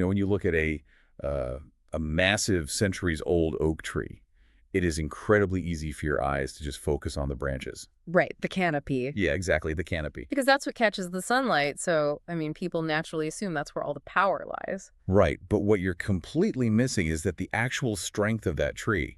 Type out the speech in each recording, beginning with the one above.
When you look at a massive centuries-old oak tree, it is incredibly easy for your eyes to just focus on the branches. Right, the canopy. Yeah, exactly, the canopy. Because that's what catches the sunlight, so, I mean, people naturally assume that's where all the power lies. Right, but what you're completely missing is that the actual strength of that tree,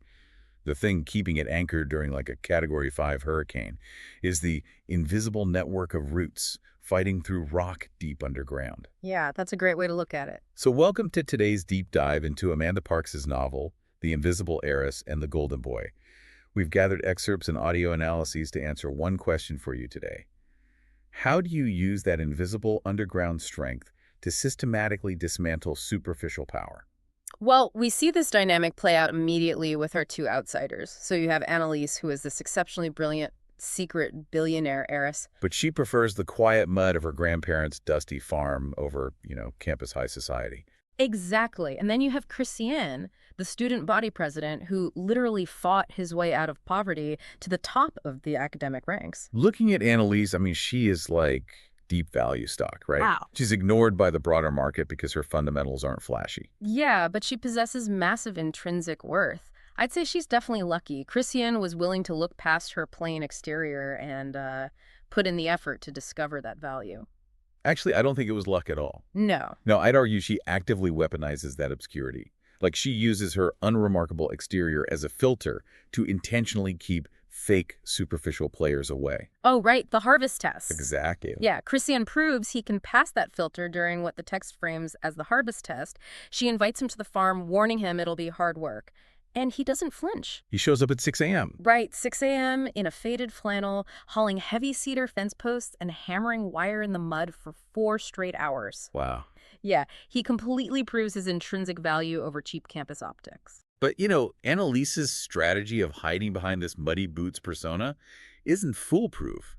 the thing keeping it anchored during like a Category 5 hurricane, is the invisible network of roots fighting through rock deep underground. Yeah, that's a great way to look at it. So welcome to today's deep dive into Amanda Parks' novel, The Invisible Heiress and the Golden Boy. We've gathered excerpts and audio analyses to answer one question for you today. How do you use that invisible underground strength to systematically dismantle superficial power? Well, we see this dynamic play out immediately with our two outsiders. So you have Annalise, who is this exceptionally brilliant, secret billionaire heiress. But she prefers the quiet mud of her grandparents' dusty farm over, campus high society. Exactly. And then you have Christiane, the student body president, who literally fought his way out of poverty to the top of the academic ranks. Looking at Annalise, I mean, she is like deep value stock, right? Wow. She's ignored by the broader market because her fundamentals aren't flashy. Yeah, but she possesses massive intrinsic worth. I'd say she's definitely lucky. Christiane was willing to look past her plain exterior and put in the effort to discover that value. Actually, I don't think it was luck at all. No. No, I'd argue she actively weaponizes that obscurity. Like she uses her unremarkable exterior as a filter to intentionally keep fake superficial players away. Oh, right, the harvest test. Exactly. Yeah, Christiane proves he can pass that filter during what the text frames as the harvest test. She invites him to the farm, warning him it'll be hard work. And he doesn't flinch. He shows up at 6 a.m. Right, 6 a.m. in a faded flannel, hauling heavy cedar fence posts and hammering wire in the mud for 4 straight hours. Wow. Yeah, he completely proves his intrinsic value over cheap campus optics. But, Annalise's strategy of hiding behind this muddy boots persona isn't foolproof.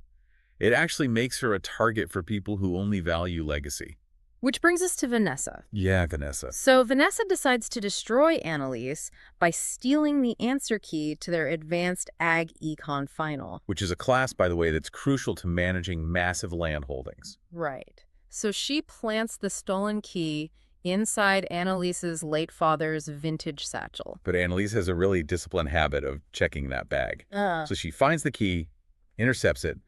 It actually makes her a target for people who only value legacy. Which brings us to Vanessa. Yeah, Vanessa. So Vanessa decides to destroy Annalise by stealing the answer key to their advanced Ag Econ final. Which is a class, by the way, that's crucial to managing massive land holdings. Right. So she plants the stolen key inside Annalise's late father's vintage satchel. But Annalise has a really disciplined habit of checking that bag. So she finds the key, intercepts it,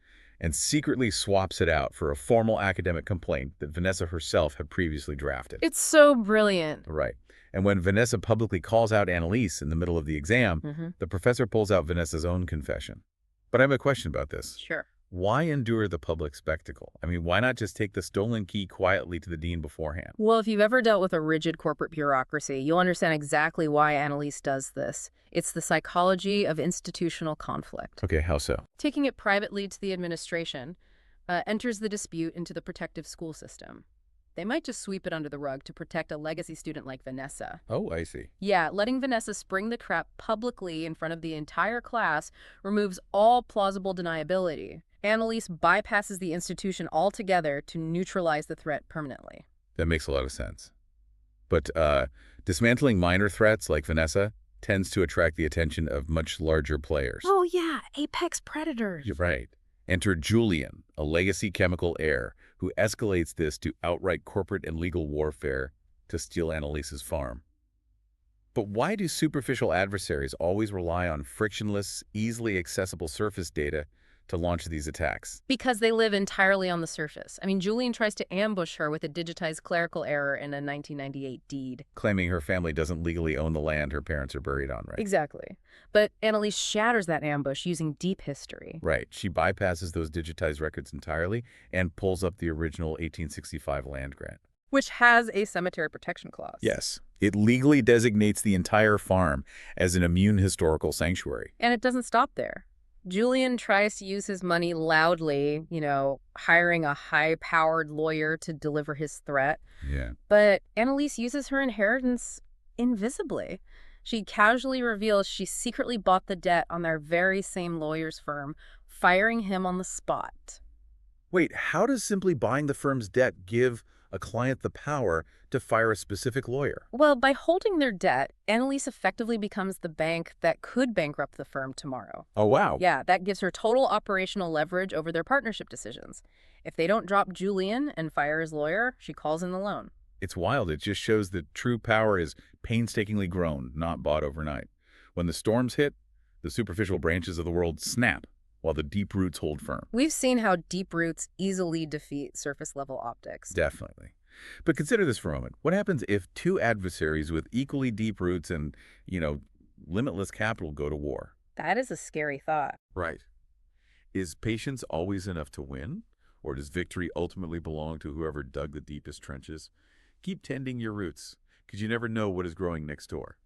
and secretly swaps it out for a formal academic complaint that Vanessa herself had previously drafted. It's so brilliant. Right. And when Vanessa publicly calls out Annalise in the middle of the exam, the professor pulls out Vanessa's own confession. But I have a question about this. Sure. Why endure the public spectacle? I mean, why not just take the stolen key quietly to the dean beforehand? Well, if you've ever dealt with a rigid corporate bureaucracy, you'll understand exactly why Annalise does this. It's the psychology of institutional conflict. Okay, how so? Taking it privately to the administration enters the dispute into the protective school system. They might just sweep it under the rug to protect a legacy student like Vanessa. Oh, I see. Yeah, letting Vanessa spring the trap publicly in front of the entire class removes all plausible deniability. Annalise bypasses the institution altogether to neutralize the threat permanently. That makes a lot of sense. But dismantling minor threats like Vanessa tends to attract the attention of much larger players. Oh yeah, apex predators. You're right. Enter Julian, a legacy chemical heir, who escalates this to outright corporate and legal warfare to steal Annalise's farm. But why do superficial adversaries always rely on frictionless, easily accessible surface data to launch these attacks? Because they live entirely on the surface. I mean, Julian tries to ambush her with a digitized clerical error in a 1998 deed. Claiming her family doesn't legally own the land her parents are buried on, right? Exactly. But Annalise shatters that ambush using deep history. Right. She bypasses those digitized records entirely and pulls up the original 1865 land grant. Which has a cemetery protection clause. Yes. It legally designates the entire farm as an immune historical sanctuary. And it doesn't stop there. Julian tries to use his money loudly, hiring a high-powered lawyer to deliver his threat. Yeah. But Annalise uses her inheritance invisibly. She casually reveals she secretly bought the debt on their very same lawyer's firm, firing him on the spot. Wait, how does simply buying the firm's debt give a client the power to fire a specific lawyer? Well, by holding their debt, Annalise effectively becomes the bank that could bankrupt the firm tomorrow. Oh, wow. Yeah, that gives her total operational leverage over their partnership decisions. If they don't drop Julian and fire his lawyer, she calls in the loan. It's wild. It just shows that true power is painstakingly grown, not bought overnight. When the storms hit, the superficial branches of the world snap, while the deep roots hold firm. We've seen how deep roots easily defeat surface-level optics. Definitely. But consider this for a moment. What happens if two adversaries with equally deep roots and, limitless capital go to war? That is a scary thought. Right. Is patience always enough to win? Or does victory ultimately belong to whoever dug the deepest trenches? Keep tending your roots, because you never know what is growing next door.